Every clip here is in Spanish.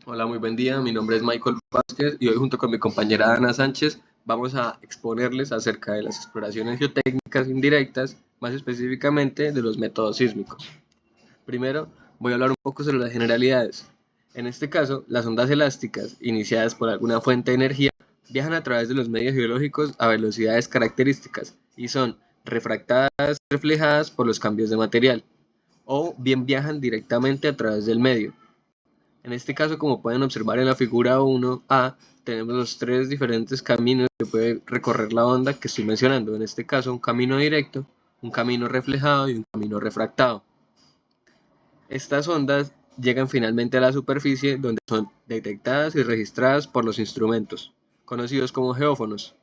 Hola, muy buen día. Mi nombre es Michael Vázquez y hoy junto con mi compañera Ana Sánchez vamos a exponerles acerca de las exploraciones geotécnicas indirectas, más específicamente de los métodos sísmicos. Primero, voy a hablar un poco sobre las generalidades. En este caso, las ondas elásticas, iniciadas por alguna fuente de energía, viajan a través de los medios geológicos a velocidades características y son refractadas, reflejadas por los cambios de material, o bien viajan directamente a través del medio. En este caso, como pueden observar en la figura 1A, tenemos los tres diferentes caminos que puede recorrer la onda que estoy mencionando. En este caso, un camino directo, un camino reflejado y un camino refractado. Estas ondas llegan finalmente a la superficie donde son detectadas y registradas por los instrumentos, conocidos como geófonos.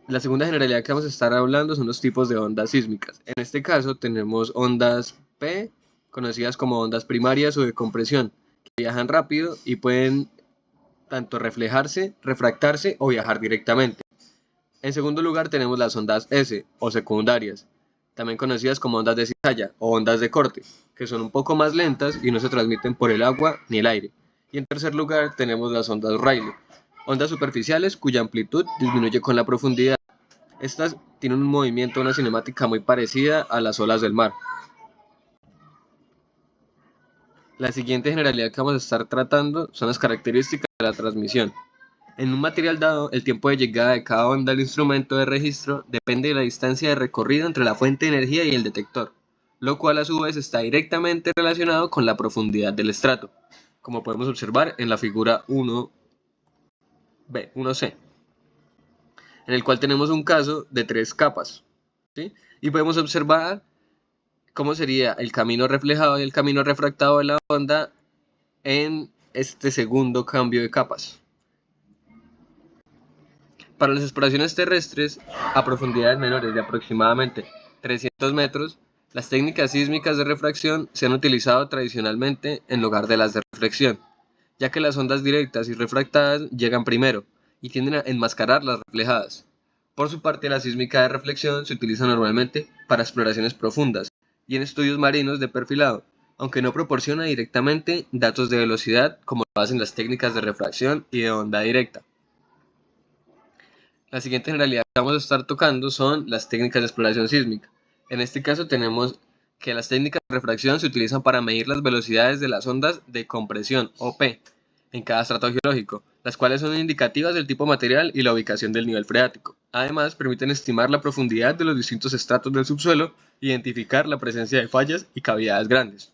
La segunda generalidad que vamos a estar hablando son los tipos de ondas sísmicas. En este caso tenemos ondas P, conocidas como ondas primarias o de compresión, que viajan rápido y pueden tanto reflejarse, refractarse o viajar directamente. En segundo lugar tenemos las ondas S o secundarias, también conocidas como ondas de cizalla o ondas de corte, que son un poco más lentas y no se transmiten por el agua ni el aire. Y en tercer lugar tenemos las ondas Rayleigh, ondas superficiales cuya amplitud disminuye con la profundidad. Estas tienen un movimiento, una cinemática muy parecida a las olas del mar. La siguiente generalidad que vamos a estar tratando son las características de la transmisión. En un material dado, el tiempo de llegada de cada onda al instrumento de registro depende de la distancia de recorrido entre la fuente de energía y el detector, lo cual a su vez está directamente relacionado con la profundidad del estrato, como podemos observar en la figura 1B, 1C, en el cual tenemos un caso de tres capas, ¿sí? Y podemos observar cómo sería el camino reflejado y el camino refractado de la onda en este segundo cambio de capas. Para las exploraciones terrestres a profundidades menores de aproximadamente 300 metros, las técnicas sísmicas de refracción se han utilizado tradicionalmente en lugar de las de reflexión, ya que las ondas directas y refractadas llegan primero y tienden a enmascarar las reflejadas. Por su parte, la sísmica de reflexión se utiliza normalmente para exploraciones profundas y en estudios marinos de perfilado, aunque no proporciona directamente datos de velocidad como lo hacen las técnicas de refracción y de onda directa. La siguiente generalidad que vamos a estar tocando son las técnicas de exploración sísmica. En este caso tenemos que las técnicas de refracción se utilizan para medir las velocidades de las ondas de compresión o P en cada estrato geológico, las cuales son indicativas del tipo material y la ubicación del nivel freático. Además, permiten estimar la profundidad de los distintos estratos del subsuelo e identificar la presencia de fallas y cavidades grandes.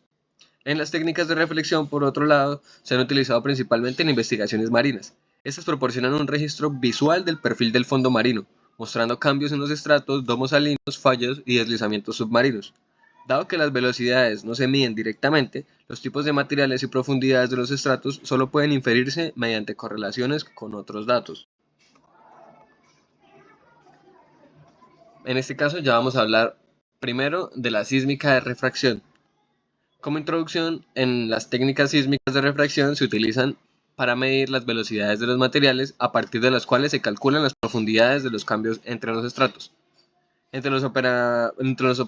En las técnicas de reflexión, por otro lado, se han utilizado principalmente en investigaciones marinas. Estas proporcionan un registro visual del perfil del fondo marino, mostrando cambios en los estratos, domos salinos, fallos y deslizamientos submarinos. Dado que las velocidades no se miden directamente, los tipos de materiales y profundidades de los estratos solo pueden inferirse mediante correlaciones con otros datos. En este caso ya vamos a hablar primero de la sísmica de refracción. Como introducción, en las técnicas sísmicas de refracción se utilizan para medir las velocidades de los materiales a partir de las cuales se calculan las profundidades de los cambios entre los estratos. Entre los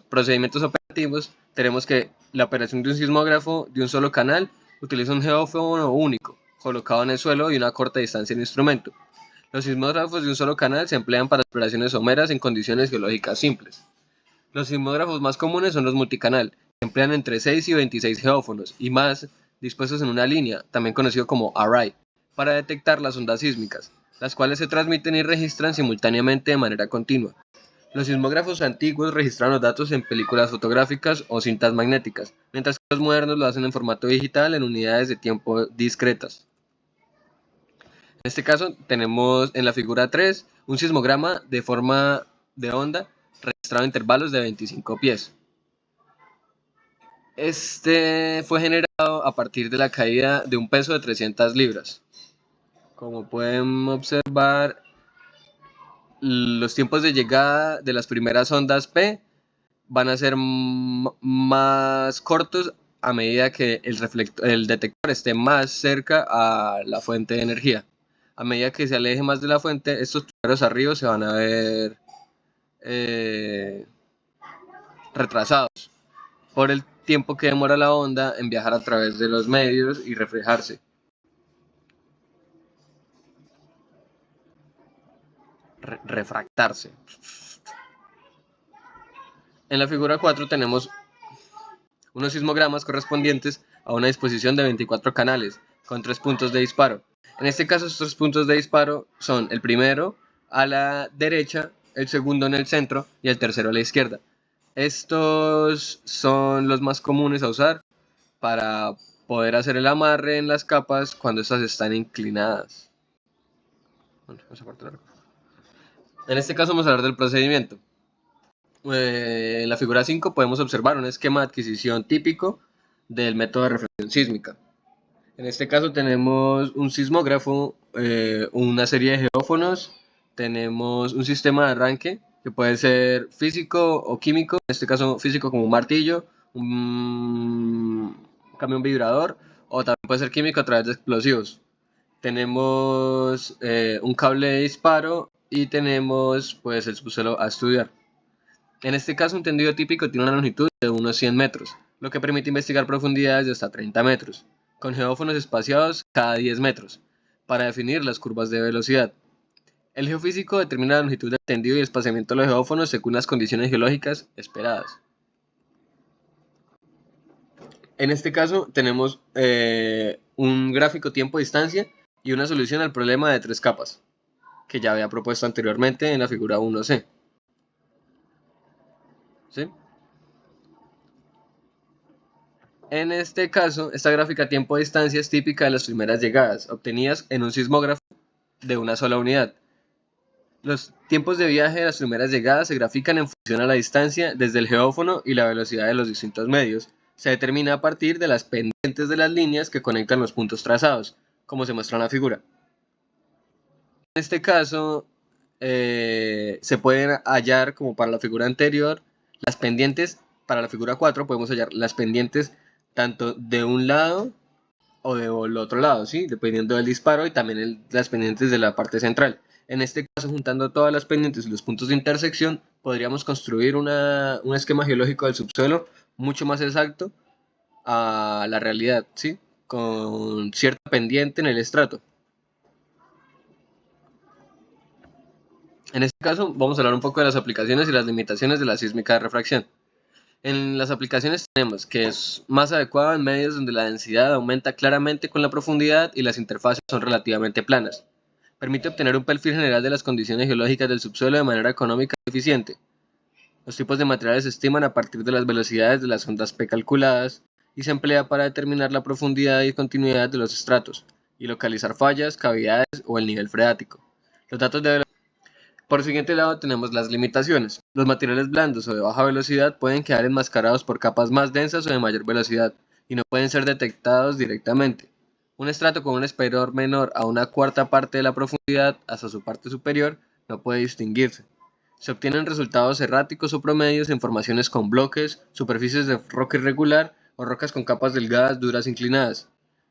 procedimientos operativos tenemos que la operación de un sismógrafo de un solo canal utiliza un geófono único, colocado en el suelo y una corta distancia del instrumento. Los sismógrafos de un solo canal se emplean para exploraciones someras en condiciones geológicas simples. Los sismógrafos más comunes son los multicanal, que emplean entre 6 y 26 geófonos y más dispuestos en una línea, también conocido como array, para detectar las ondas sísmicas, las cuales se transmiten y registran simultáneamente de manera continua. Los sismógrafos antiguos registraron los datos en películas fotográficas o cintas magnéticas, mientras que los modernos lo hacen en formato digital en unidades de tiempo discretas. En este caso tenemos en la figura 3 un sismograma de forma de onda registrado en intervalos de 25 pies. Este fue generado a partir de la caída de un peso de 300 libras. Como pueden observar, los tiempos de llegada de las primeras ondas P van a ser más cortos a medida que el detector esté más cerca a la fuente de energía. A medida que se aleje más de la fuente, estos primeros arribos se van a ver retrasados. tiempo que demora la onda en viajar a través de los medios y reflejarse. Refractarse. En la figura 4 tenemos unos sismogramas correspondientes a una disposición de 24 canales con 3 puntos de disparo. En este caso, estos puntos de disparo son el primero a la derecha, el segundo en el centro y el tercero a la izquierda. Estos son los más comunes a usar para poder hacer el amarre en las capas cuando estas están inclinadas. En este caso vamos a hablar del procedimiento. En la figura 5 podemos observar un esquema de adquisición típico del método de reflexión sísmica. En este caso tenemos un sismógrafo, una serie de geófonos, tenemos un sistema de arranque que puede ser físico o químico, en este caso físico como un martillo, un camión vibrador, o también puede ser químico a través de explosivos. Tenemos un cable de disparo y tenemos pues el subsuelo a estudiar. En este caso un tendido típico tiene una longitud de unos 100 metros, lo que permite investigar profundidades de hasta 30 metros, con geófonos espaciados cada 10 metros, para definir las curvas de velocidad. El geofísico determina la longitud del tendido y el espaciamiento de los geófonos según las condiciones geológicas esperadas. En este caso tenemos un gráfico tiempo-distancia y una solución al problema de 3 capas, que ya había propuesto anteriormente en la figura 1C. ¿Sí? En este caso, esta gráfica tiempo-distancia es típica de las primeras llegadas, obtenidas en un sismógrafo de una sola unidad. Los tiempos de viaje de las primeras llegadas se grafican en función a la distancia desde el geófono y la velocidad de los distintos medios. Se determina a partir de las pendientes de las líneas que conectan los puntos trazados, como se muestra en la figura. En este caso, se pueden hallar, como para la figura anterior, las pendientes. Para la figura 4 podemos hallar las pendientes tanto de un lado o del otro lado, ¿sí? Dependiendo del disparo, y también las pendientes de la parte central. En este caso, juntando todas las pendientes y los puntos de intersección, podríamos construir un esquema geológico del subsuelo mucho más exacto a la realidad, ¿sí? Con cierta pendiente en el estrato. En este caso, vamos a hablar un poco de las aplicaciones y las limitaciones de la sísmica de refracción. En las aplicaciones tenemos que es más adecuada en medios donde la densidad aumenta claramente con la profundidad y las interfaces son relativamente planas. Permite obtener un perfil general de las condiciones geológicas del subsuelo de manera económica y eficiente. Los tipos de materiales se estiman a partir de las velocidades de las ondas P calculadas y se emplea para determinar la profundidad y continuidad de los estratos y localizar fallas, cavidades o el nivel freático. Los datos de Por el siguiente lado tenemos las limitaciones. Los materiales blandos o de baja velocidad pueden quedar enmascarados por capas más densas o de mayor velocidad y no pueden ser detectados directamente. Un estrato con un espesor menor a una cuarta parte de la profundidad hasta su parte superior no puede distinguirse. Se obtienen resultados erráticos o promedios en formaciones con bloques, superficies de roca irregular o rocas con capas delgadas duras inclinadas.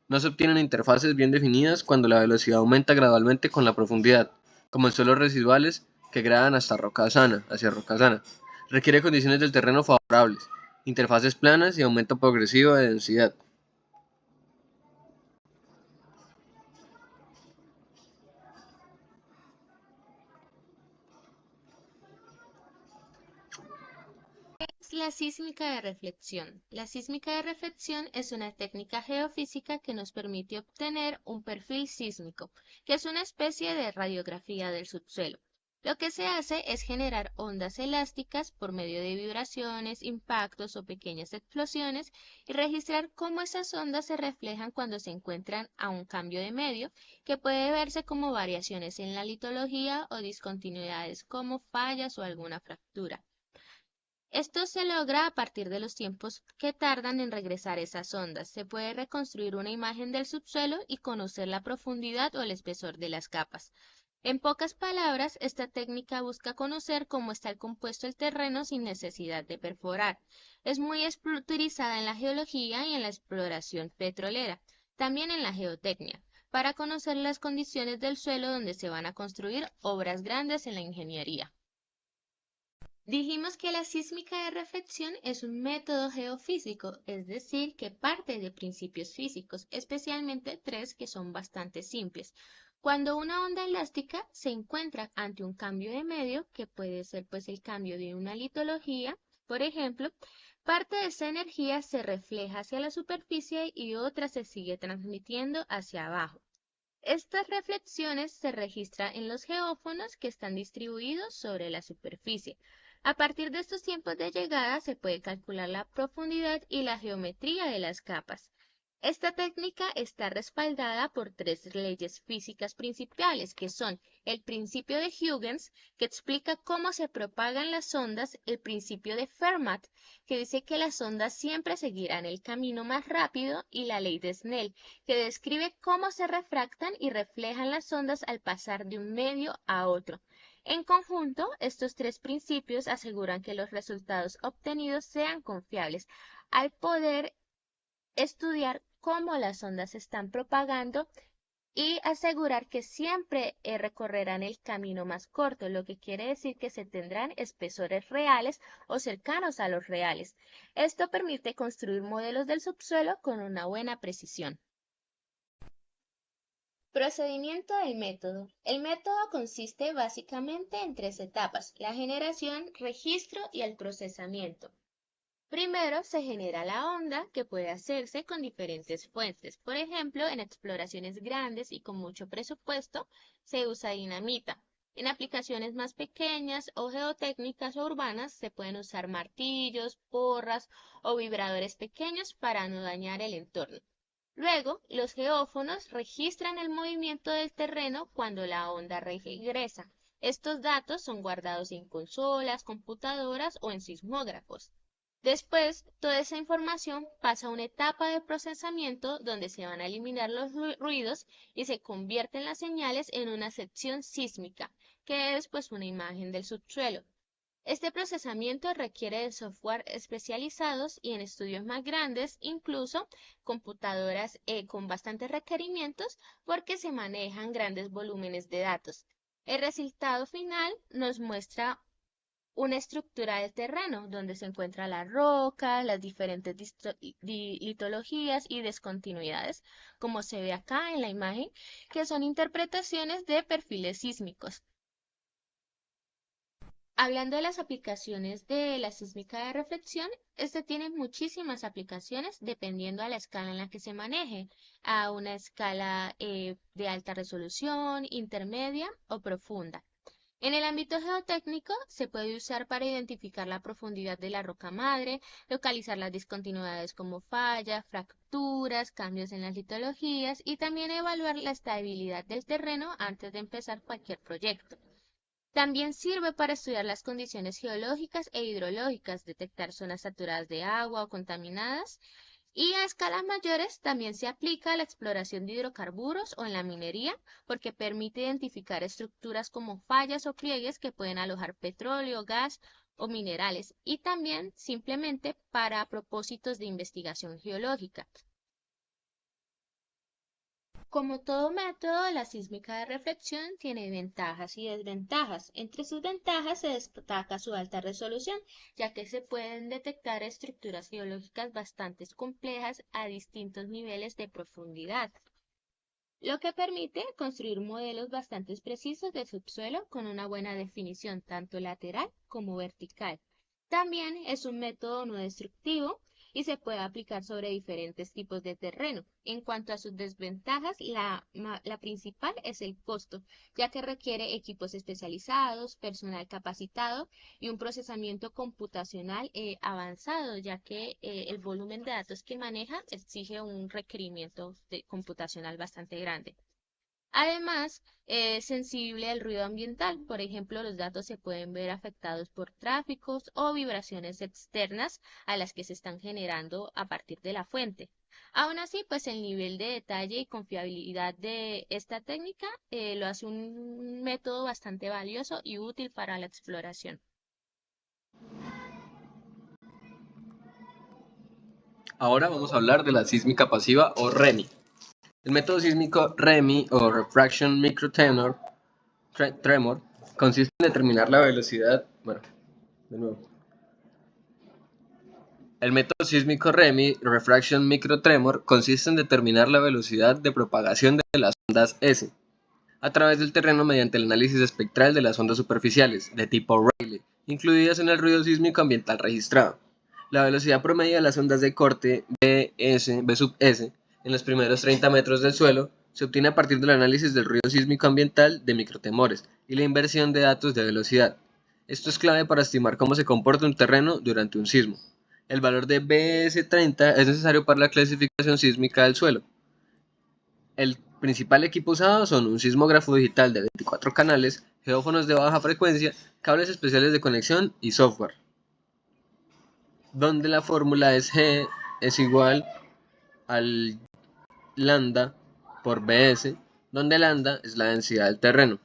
No se obtienen interfaces bien definidas cuando la velocidad aumenta gradualmente con la profundidad, como en suelos residuales que gradan hacia roca sana. Requiere condiciones del terreno favorables, interfaces planas y aumento progresivo de densidad. Es la sísmica de reflexión. La sísmica de reflexión es una técnica geofísica que nos permite obtener un perfil sísmico, que es una especie de radiografía del subsuelo. Lo que se hace es generar ondas elásticas por medio de vibraciones, impactos o pequeñas explosiones y registrar cómo esas ondas se reflejan cuando se encuentran a un cambio de medio, que puede verse como variaciones en la litología o discontinuidades como fallas o alguna fractura. Esto se logra a partir de los tiempos que tardan en regresar esas ondas. Se puede reconstruir una imagen del subsuelo y conocer la profundidad o el espesor de las capas. En pocas palabras, esta técnica busca conocer cómo está compuesto el terreno sin necesidad de perforar. Es muy utilizada en la geología y en la exploración petrolera, también en la geotecnia, para conocer las condiciones del suelo donde se van a construir obras grandes en la ingeniería. Dijimos que la sísmica de reflexión es un método geofísico, es decir, que parte de principios físicos, especialmente tres que son bastante simples. Cuando una onda elástica se encuentra ante un cambio de medio, que puede ser pues el cambio de una litología, por ejemplo, parte de esa energía se refleja hacia la superficie y otra se sigue transmitiendo hacia abajo. Estas reflexiones se registran en los geófonos que están distribuidos sobre la superficie. A partir de estos tiempos de llegada se puede calcular la profundidad y la geometría de las capas. Esta técnica está respaldada por tres leyes físicas principales, que son el principio de Huygens, que explica cómo se propagan las ondas, el principio de Fermat, que dice que las ondas siempre seguirán el camino más rápido, y la ley de Snell, que describe cómo se refractan y reflejan las ondas al pasar de un medio a otro. En conjunto, estos tres principios aseguran que los resultados obtenidos sean confiables, al poder estudiar cómo las ondas se están propagando y asegurar que siempre recorrerán el camino más corto, lo que quiere decir que se tendrán espesores reales o cercanos a los reales. Esto permite construir modelos del subsuelo con una buena precisión. Procedimiento del método. El método consiste básicamente en tres etapas: la generación, registro y el procesamiento. Primero se genera la onda, que puede hacerse con diferentes fuentes. Por ejemplo, en exploraciones grandes y con mucho presupuesto se usa dinamita. En aplicaciones más pequeñas o geotécnicas o urbanas se pueden usar martillos, porras o vibradores pequeños para no dañar el entorno. Luego, los geófonos registran el movimiento del terreno cuando la onda regresa. Estos datos son guardados en consolas, computadoras o en sismógrafos. Después, toda esa información pasa a una etapa de procesamiento donde se van a eliminar los ruidos y se convierten las señales en una sección sísmica, que es pues una imagen del subsuelo. Este procesamiento requiere de software especializados y en estudios más grandes, incluso computadoras con bastantes requerimientos porque se manejan grandes volúmenes de datos. El resultado final nos muestra una estructura del terreno donde se encuentra la roca, las diferentes litologías y descontinuidades, como se ve acá en la imagen, que son interpretaciones de perfiles sísmicos. Hablando de las aplicaciones de la sísmica de reflexión, este tiene muchísimas aplicaciones dependiendo a la escala en la que se maneje, a una escala de alta resolución, intermedia o profunda. En el ámbito geotécnico se puede usar para identificar la profundidad de la roca madre, localizar las discontinuidades como fallas, fracturas, cambios en las litologías y también evaluar la estabilidad del terreno antes de empezar cualquier proyecto. También sirve para estudiar las condiciones geológicas e hidrológicas, detectar zonas saturadas de agua o contaminadas. Y a escalas mayores también se aplica a la exploración de hidrocarburos o en la minería, porque permite identificar estructuras como fallas o pliegues que pueden alojar petróleo, gas o minerales, y también simplemente para propósitos de investigación geológica. Como todo método, la sísmica de reflexión tiene ventajas y desventajas. Entre sus ventajas se destaca su alta resolución, ya que se pueden detectar estructuras geológicas bastante complejas a distintos niveles de profundidad, lo que permite construir modelos bastante precisos de subsuelo con una buena definición tanto lateral como vertical. También es un método no destructivo y se puede aplicar sobre diferentes tipos de terreno. En cuanto a sus desventajas, la principal es el costo, ya que requiere equipos especializados, personal capacitado y un procesamiento computacional avanzado, ya que el volumen de datos que maneja exige un requerimiento computacional bastante grande. Además, es sensible al ruido ambiental. Por ejemplo, los datos se pueden ver afectados por tráficos o vibraciones externas a las que se están generando a partir de la fuente. Aún así, pues el nivel de detalle y confiabilidad de esta técnica lo hace un método bastante valioso y útil para la exploración. Ahora vamos a hablar de la sísmica pasiva o REMI. El método sísmico REMI o Refraction Microtremor consiste en determinar la velocidad, De nuevo. El método sísmico REMI, Refraction Microtremor, consiste en determinar la velocidad de propagación de las ondas S a través del terreno mediante el análisis espectral de las ondas superficiales de tipo Rayleigh, incluidas en el ruido sísmico ambiental registrado. La velocidad promedio de las ondas de corte B sub S en los primeros 30 metros del suelo se obtiene a partir del análisis del ruido sísmico ambiental de microtemores y la inversión de datos de velocidad. Esto es clave para estimar cómo se comporta un terreno durante un sismo. El valor de BS30 es necesario para la clasificación sísmica del suelo. El principal equipo usado son un sismógrafo digital de 24 canales, geófonos de baja frecuencia, cables especiales de conexión y software, donde la fórmula es G es igual al lambda por Bs, donde lambda es la densidad del terreno.